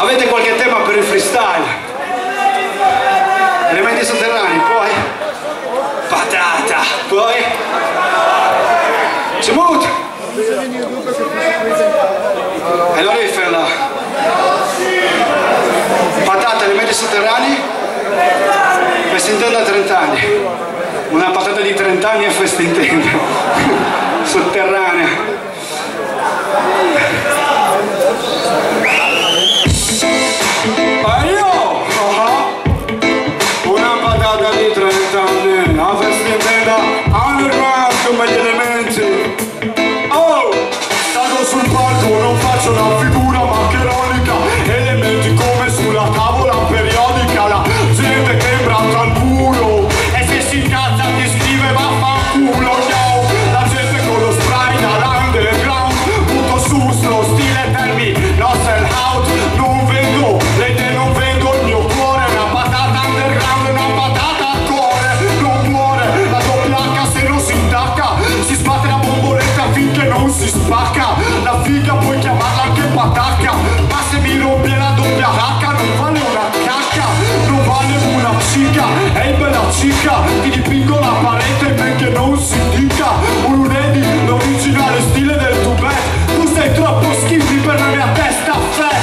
Avete qualche tema per il freestyle? Elementi sotterranei, poi patata, poi smooth e la riferla. Patata, elementi sotterranei, festa intenda a 30 anni. Una patata di 30 anni è festa intenda sotterranea. Una patata di 30 anni, la festa intenda underground come gli elementi. Oh, salgo sul palco, non faccio una figura maccheronica, elementi come sulla tavola periodica, la gente che imbratta al muro e se si incazza ti scrive vaffanculo, yo. La gente con lo spray dall'underground, butto su sto stile termini, no sell out, non vendo, lei non vendo il mio cuore, una patata underground, una patata al cuore, non muore, la doppia H se non si intacca, si sbatte la bomboletta finché non si spacca, la figa puoi chiamarla anche patacca, ma se mi rompi la doppia H non vale una cacca, non vale una cica, ehi bella cica, ti dipingo la parete benché non si dica, un lunedì l'originale stile del tubet, tu sei troppo schifi per la mia testa fat,